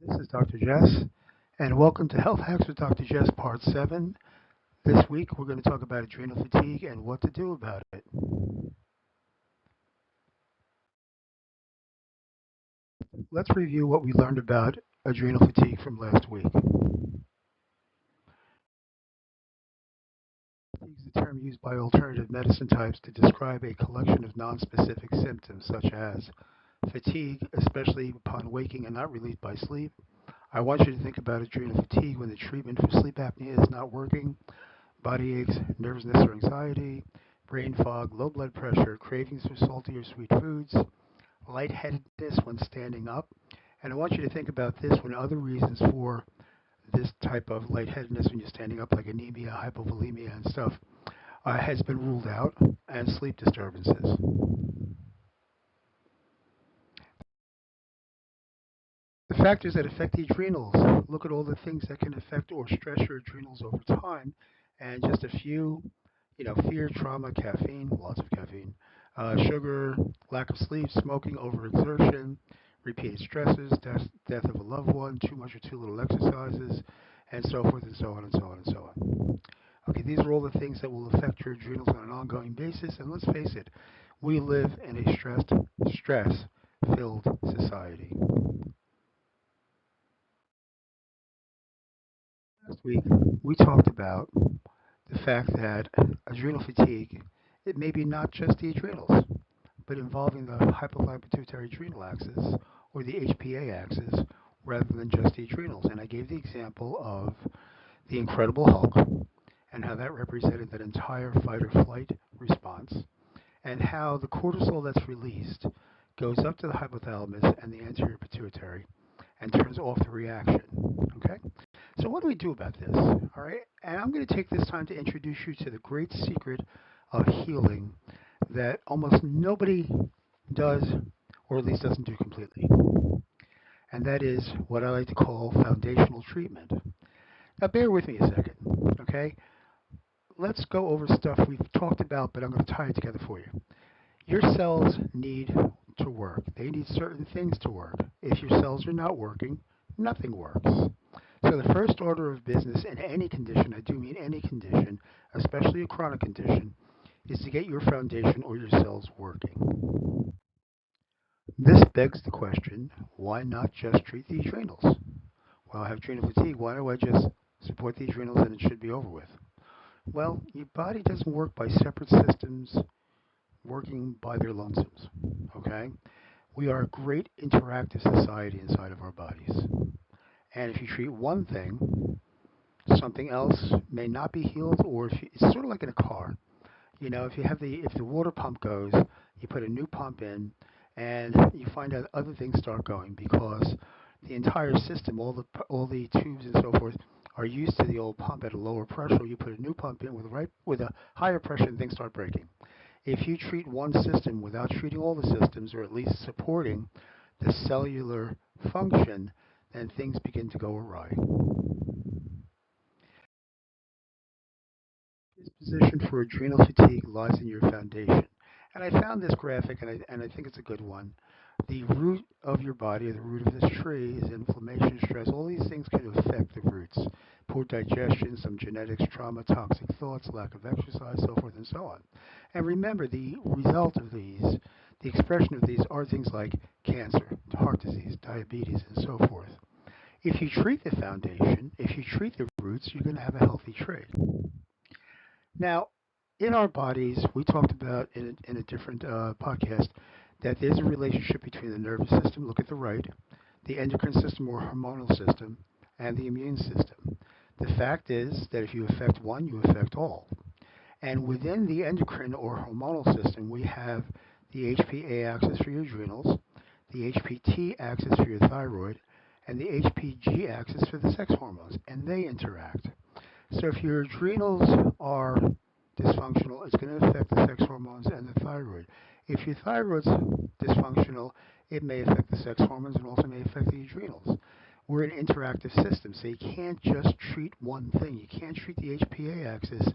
This is Dr. Jess, and welcome to Health Hacks with Dr. Jess, Part 7. This week, we're going to talk about adrenal fatigue and what to do about it. Let's review what we learned about adrenal fatigue from last week. Fatigue is a term used by alternative medicine types to describe a collection of nonspecific symptoms such as fatigue, especially upon waking and not relieved by sleep. I want you to think about adrenal fatigue when the treatment for sleep apnea is not working, body aches, nervousness or anxiety, brain fog, low blood pressure, cravings for salty or sweet foods, lightheadedness when standing up. And I want you to think about this when other reasons for this type of lightheadedness when you're standing up, like anemia, hypovolemia, and stuff, has been ruled out, and sleep disturbances. The factors that affect the adrenals. Look at all the things that can affect or stress your adrenals over time, and just a few, fear, trauma, caffeine, lots of caffeine, sugar, lack of sleep, smoking, overexertion, repeated stresses, death of a loved one, too much or too little exercises, and so forth and so on and so on and so on. Okay, these are all the things that will affect your adrenals on an ongoing basis, and let's face it, we live in a stress-filled society. Last week, we talked about the fact that adrenal fatigue, it may be not just the adrenals, but involving the hypothyroid adrenal axis or the HPA axis rather than just the adrenals. And I gave the example of the Incredible Hulk and how that represented that entire fight or flight response, and how the cortisol that's released goes up to the hypothalamus and the anterior pituitary and turns off the reaction. Okay? So what do we do about this? All right, and I'm going to take this time to introduce you to the great secret of healing that almost nobody does, or at least doesn't do completely, and that is what I like to call foundational treatment. Now, bear with me a second, okay? Let's go over stuff we've talked about, but I'm going to tie it together for you. Your cells need to work. They need certain things to work. If your cells are not working, nothing works. So the first order of business in any condition, I do mean any condition, especially a chronic condition, is to get your foundation or your cells working. This begs the question, why not just treat the adrenals? Well, I have adrenal fatigue. Why do I just support the adrenals and it should be over with? Well, your body doesn't work by separate systems working by their lonesomes. Okay? We are a great interactive society inside of our bodies. And if you treat one thing, something else may not be healed, or it's sort of like in a car. If the water pump goes, you put a new pump in, and you find out other things start going because the entire system, all the tubes and so forth, are used to the old pump at a lower pressure. You put a new pump in with a higher pressure, and things start breaking. If you treat one system without treating all the systems, or at least supporting the cellular function, then things begin to go awry. Disposition for adrenal fatigue lies in your foundation. And I found this graphic, and I think it's a good one. The root of your body, or the root of this tree, is inflammation, stress. All these things can affect the roots. Poor digestion, some genetics, trauma, toxic thoughts, lack of exercise, so forth and so on. And remember, the result of these, the expression of these, are things like cancer, heart disease, diabetes, and so forth. If you treat the foundation, if you treat the roots, you're going to have a healthy tree. Now, in our bodies, we talked about in a different podcast that there's a relationship between the nervous system, look at the right, the endocrine system or hormonal system, and the immune system. The fact is that if you affect one, you affect all. And within the endocrine or hormonal system, we have the HPA axis for your adrenals, the HPT axis for your thyroid, and the HPG axis for the sex hormones, and they interact. So if your adrenals are dysfunctional, it's going to affect the sex hormones and the thyroid. If your thyroid's dysfunctional, it may affect the sex hormones and also may affect the adrenals. We're an interactive system, so you can't just treat one thing. You can't treat the HPA axis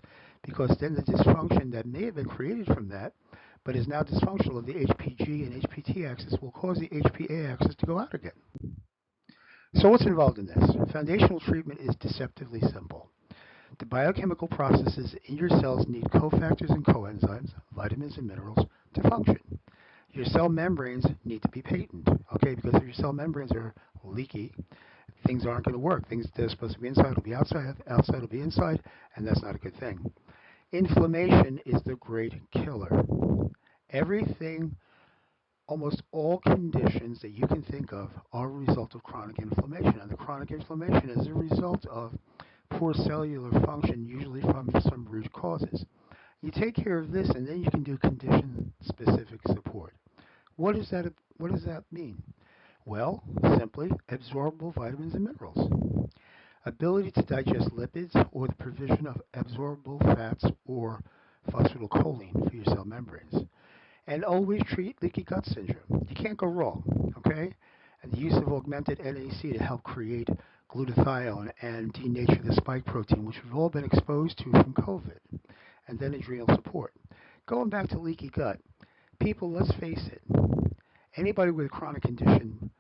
because then the dysfunction that may have been created from that, but is now dysfunctional of the HPG and HPT axis will cause the HPA axis to go out again. So what's involved in this? Foundational treatment is deceptively simple. The biochemical processes in your cells need cofactors and coenzymes, vitamins and minerals, to function. Your cell membranes need to be patent, okay? Because if your cell membranes are leaky, things aren't going to work. Things that are supposed to be inside will be outside, outside will be inside, and that's not a good thing. Inflammation is the great killer. Everything, almost all conditions that you can think of are a result of chronic inflammation. And the chronic inflammation is a result of poor cellular function, usually from some root causes. You take care of this, and then you can do condition-specific support. What does that What does that mean? Well, simply absorbable vitamins and minerals, ability to digest lipids, or the provision of absorbable fats or phosphatidylcholine for your cell membranes. And always treat leaky gut syndrome. You can't go wrong, okay? And the use of augmented NAC to help create glutathione and denature the spike protein, which we've all been exposed to from COVID, and then adrenal support. Going back to leaky gut, people, let's face it, anybody with a chronic condition,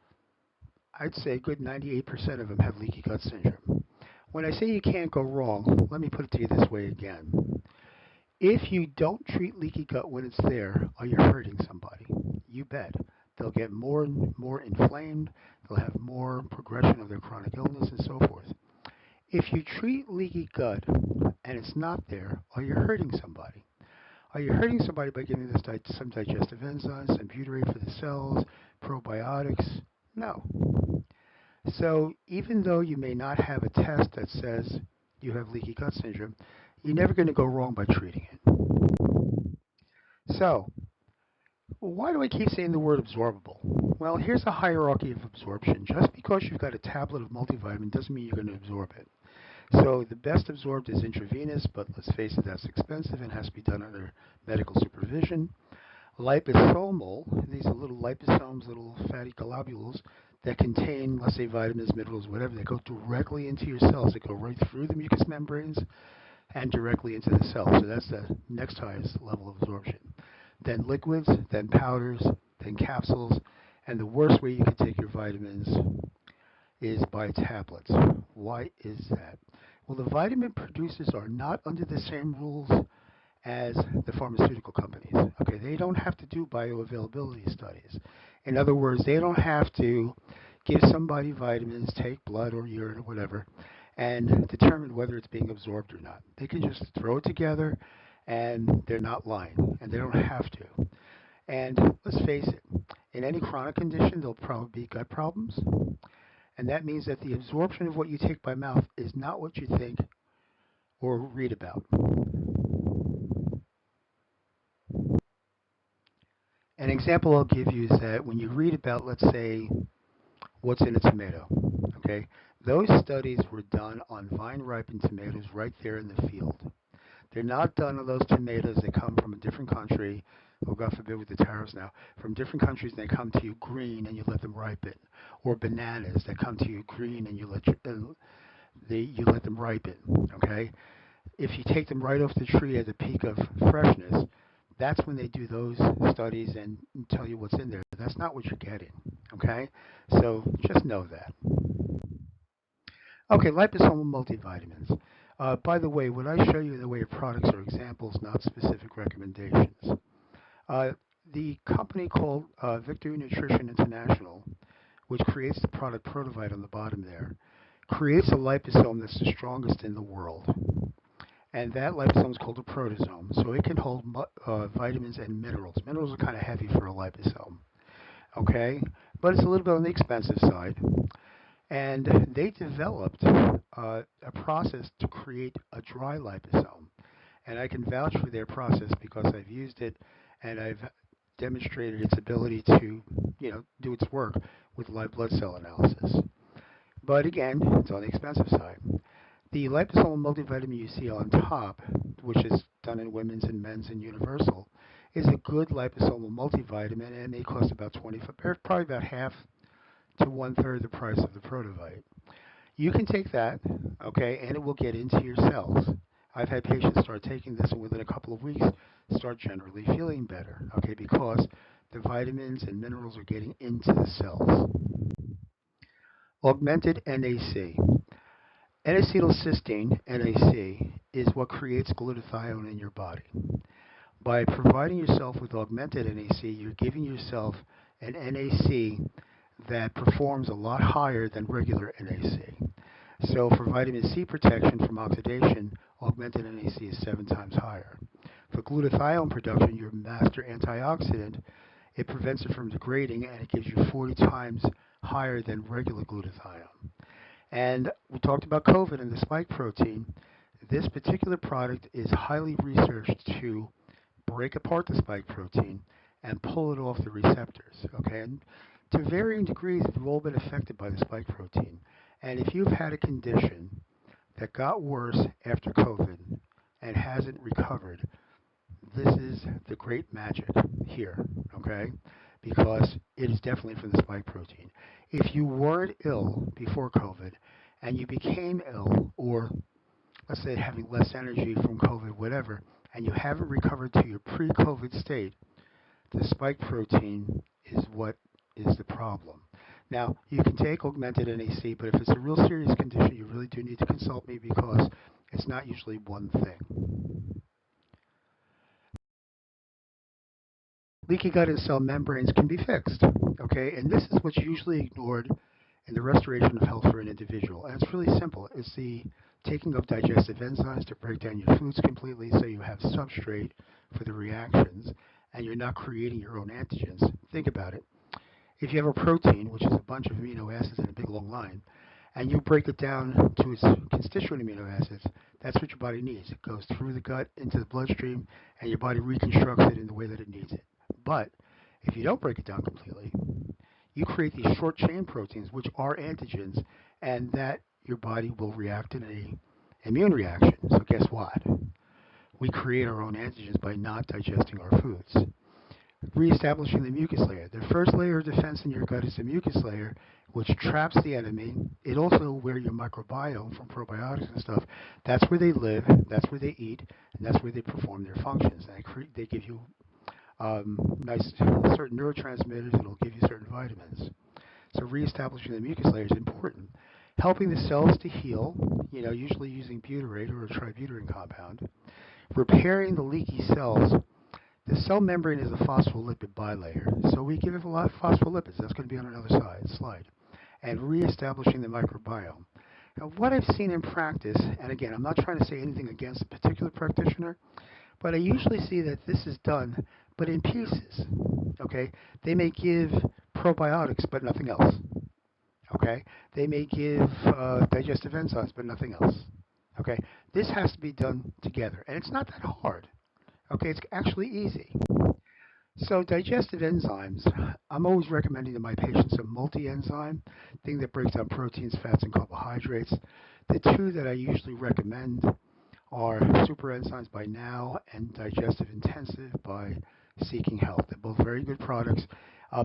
I'd say a good 98% of them have leaky gut syndrome. When I say you can't go wrong, let me put it to you this way again. If you don't treat leaky gut when it's there, are you hurting somebody? You bet. They'll get more and more inflamed, they'll have more progression of their chronic illness and so forth. If you treat leaky gut and it's not there, are you hurting somebody? Are you hurting somebody by giving this some digestive enzymes, some butyrate for the cells, probiotics? No. So even though you may not have a test that says you have leaky gut syndrome, you're never going to go wrong by treating it. So, why do I keep saying the word absorbable? Well, here's a hierarchy of absorption. Just because you've got a tablet of multivitamin doesn't mean you're going to absorb it. So the best absorbed is intravenous, but let's face it, that's expensive and has to be done under medical supervision. Liposomal, these are little liposomes, little fatty globules that contain, let's say, vitamins, minerals, whatever. They go directly into your cells. They go right through the mucous membranes and directly into the cell. So that's the next highest level of absorption. Then liquids, then powders, then capsules, and the worst way you can take your vitamins is by tablets. Why is that? Well, the vitamin producers are not under the same rules as the pharmaceutical companies. Okay, they don't have to do bioavailability studies. In other words, they don't have to give somebody vitamins, take blood or urine or whatever, and determine whether it's being absorbed or not. They can just throw it together and they're not lying, and they don't have to. And let's face it, in any chronic condition, there'll probably be gut problems, and that means that the absorption of what you take by mouth is not what you think or read about. An example I'll give you is that when you read about, let's say, what's in a tomato, okay, those studies were done on vine-ripened tomatoes right there in the field. They're not done on those tomatoes that come from a different country, or God forbid with the tariffs now, from different countries and they come to you green and you let them ripen, or bananas that come to you green and you let them ripen. Okay, if you take them right off the tree at the peak of freshness, that's when they do those studies and tell you what's in there. That's not what you're getting. Okay, so just know that. Okay, liposomal multivitamins. By the way, what I show you in the way of products are examples, not specific recommendations. Uh, the company called Victory Nutrition International, which creates the product Protovite on the bottom there, creates a liposome that's the strongest in the world. And that liposome is called a proteasome. So it can hold vitamins and minerals. Minerals are kind of heavy for a liposome, okay? But it's a little bit on the expensive side. And they developed a process to create a dry liposome. And I can vouch for their process because I've used it and I've demonstrated its ability to, do its work with live blood cell analysis. But again, it's on the expensive side. The liposomal multivitamin you see on top, which is done in women's and men's and universal, is a good liposomal multivitamin, and they cost about 25, probably about half to one-third the price of the Protovite. You can take that, okay, and it will get into your cells. I've had patients start taking this and within a couple of weeks start generally feeling better, okay, because the vitamins and minerals are getting into the cells. Augmented NAC. N-acetylcysteine, NAC, is what creates glutathione in your body. By providing yourself with augmented NAC, you're giving yourself an NAC that performs a lot higher than regular NAC. So for vitamin C protection from oxidation, augmented NAC is 7 times higher. For glutathione production, your master antioxidant, it prevents it from degrading and it gives you 40 times higher than regular glutathione. And we talked about COVID and the spike protein. This particular product is highly researched to break apart the spike protein and pull it off the receptors. Okay, and to varying degrees, we've all been affected by the spike protein. And if you've had a condition that got worse after COVID and hasn't recovered, this is the great magic here, okay? Because it is definitely from the spike protein. If you weren't ill before COVID and you became ill, or let's say having less energy from COVID, whatever, and you haven't recovered to your pre-COVID state, the spike protein is what is the problem. Now, you can take augmented NAC, but if it's a real serious condition, you really do need to consult me because it's not usually one thing. Leaky gut and cell membranes can be fixed, okay? And this is what's usually ignored in the restoration of health for an individual. And it's really simple. It's the taking of digestive enzymes to break down your foods completely so you have substrate for the reactions and you're not creating your own antigens. Think about it. If you have a protein, which is a bunch of amino acids in a big long line, and you break it down to its constituent amino acids, that's what your body needs. It goes through the gut into the bloodstream, and your body reconstructs it in the way that it needs it. But if you don't break it down completely, you create these short chain proteins, which are antigens, and that your body will react in an immune reaction. So guess what? We create our own antigens by not digesting our foods. Reestablishing the mucus layer. The first layer of defense in your gut is the mucus layer, which traps the enemy. It also where your microbiome from probiotics and stuff, that's where they live, that's where they eat, and that's where they perform their functions. And they give you nice certain neurotransmitters, and it'll give you certain vitamins. So reestablishing the mucus layer is important. Helping the cells to heal, usually using butyrate or a tributyrate compound. Repairing the leaky cells. The cell membrane is a phospholipid bilayer, so we give it a lot of phospholipids. That's going to be on another slide. And reestablishing the microbiome. Now, what I've seen in practice, and again, I'm not trying to say anything against a particular practitioner, but I usually see that this is done, but in pieces. Okay, they may give probiotics, but nothing else. Okay, they may give digestive enzymes, but nothing else. Okay, this has to be done together, and it's not that hard. Okay, it's actually easy. So digestive enzymes, I'm always recommending to my patients a multi-enzyme, thing that breaks down proteins, fats, and carbohydrates. The two that I usually recommend are Super Enzymes by Now and Digestive Intensive by Seeking Health. They're both very good products.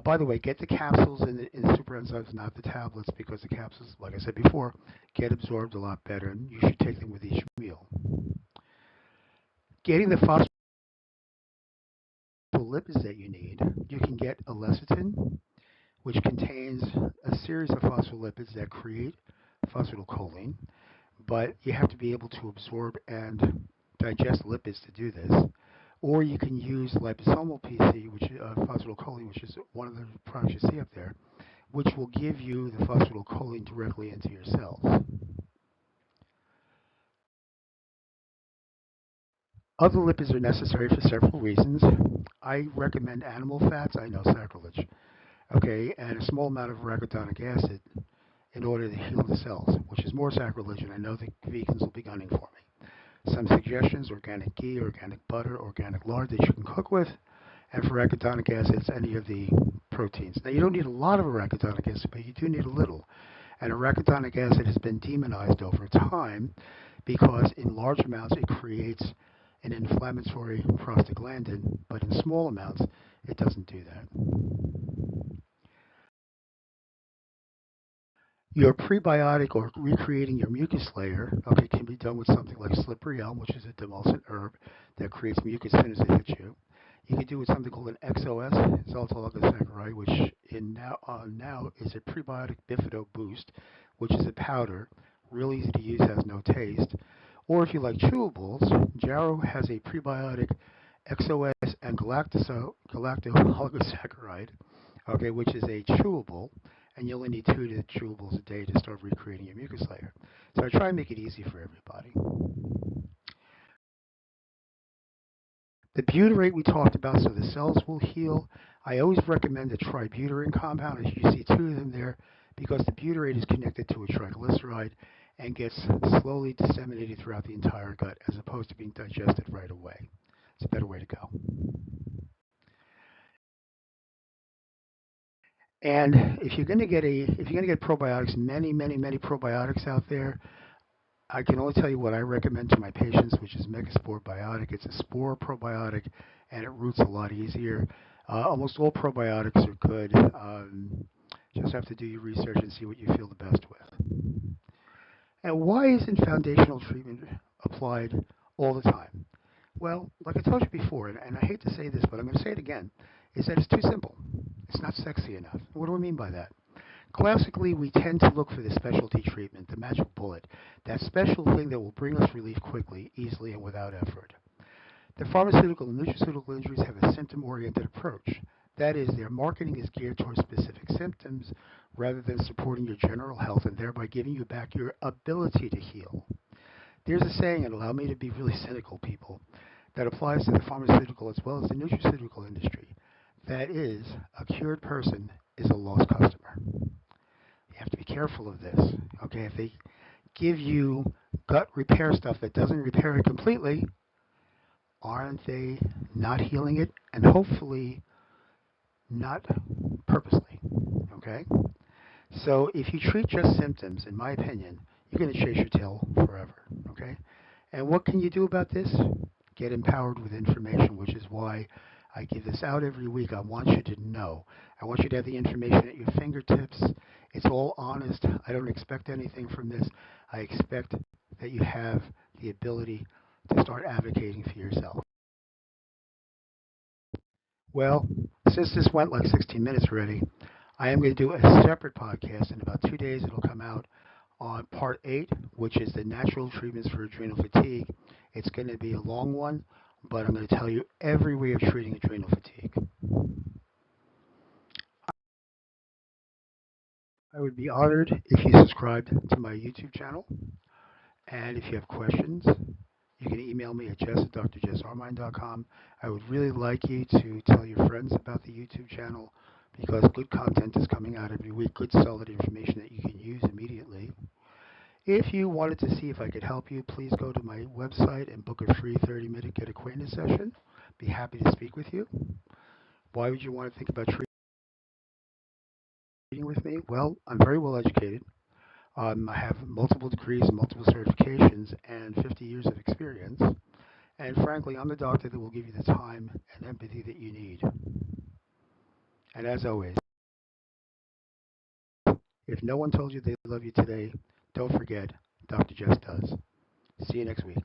By the way, get the capsules in the Super Enzymes, not the tablets, because the capsules, like I said before, get absorbed a lot better, and you should take them with each meal. Getting the phospholipids that you need, you can get a lecithin, which contains a series of phospholipids that create phosphatidylcholine, but you have to be able to absorb and digest lipids to do this. Or you can use liposomal PC, which phosphatidylcholine, which is one of the products you see up there, which will give you the phosphatidylcholine directly into your cells. Other lipids are necessary for several reasons. I recommend animal fats. I know, sacrilege. Okay, and a small amount of arachidonic acid in order to heal the cells, which is more sacrilege, and I know the vegans will be gunning for me. Some suggestions: organic ghee, organic butter, organic lard that you can cook with, and for arachidonic acid, it's any of the proteins. Now, you don't need a lot of arachidonic acid, but you do need a little. And arachidonic acid has been demonized over time because in large amounts it creates an inflammatory prostaglandin, but in small amounts it doesn't do that. Your prebiotic or recreating your mucus layer, okay, can be done with something like slippery elm, which is a demulcent herb that creates mucus as soon as it hits you. You can do with something called an XOS, xylitol-oligosaccharide, which now is a prebiotic bifido boost, which is a powder, really easy to use, has no taste. Or if you like chewables, Jarrow has a prebiotic XOS and galacto-oligosaccharide, okay, which is a chewable, and you only need 2 chewables a day to start recreating your mucus layer. So I try and make it easy for everybody. The butyrate we talked about, so the cells will heal. I always recommend a tributyrate compound, as you see 2 of them there, because the butyrate is connected to a triglyceride and gets slowly disseminated throughout the entire gut as opposed to being digested right away. It's a better way to go. And if you're going to get probiotics, many probiotics out there, I can only tell you what I recommend to my patients, which is Megaspore Biotic. It's a spore probiotic, and it roots a lot easier. Almost all probiotics are good. Just have to do your research and see what you feel the best with. And why isn't foundational treatment applied all the time? Well, like I told you before, and I hate to say this, but I'm going to say it again, is that it's too simple. It's not sexy enough. What do I mean by that? Classically, we tend to look for the specialty treatment, the magic bullet, that special thing that will bring us relief quickly, easily, and without effort. The pharmaceutical and nutraceutical industries have a symptom-oriented approach. That is, their marketing is geared towards specific symptoms rather than supporting your general health and thereby giving you back your ability to heal. There's a saying, and allow me to be really cynical, people, that applies to the pharmaceutical as well as the nutraceutical industry. That is, a cured person is a lost customer. You have to be careful of this. Okay, if they give you gut repair stuff that doesn't repair it completely, aren't they not healing it and hopefully not purposely? Okay? So if you treat just symptoms, in my opinion, you're going to chase your tail forever. Okay? And what can you do about this? Get empowered with information, which is why I give this out every week. I want you to know. I want you to have the information at your fingertips. It's all honest. I don't expect anything from this. I expect that you have the ability to start advocating for yourself. Well, since this went like 16 minutes already, I am going to do a separate podcast. In about 2 days, it'll come out on part 8, which is the natural treatments for adrenal fatigue. It's going to be a long one, but I'm going to tell you every way of treating adrenal fatigue. I would be honored if you subscribed to my YouTube channel. And if you have questions, you can email me at jess@drjessarmine.com. I would really like you to tell your friends about the YouTube channel because good content is coming out every week, good solid information that you can use immediately. If you wanted to see if I could help you, please go to my website and book a free 30-minute Get Acquainted session. Be happy to speak with you. Why would you want to think about treating with me? Well, I'm very well educated. I have multiple degrees and multiple certifications and 50 years of experience. And frankly, I'm the doctor that will give you the time and empathy that you need. And as always, if no one told you they love you today, don't forget, Dr. Jess does. See you next week.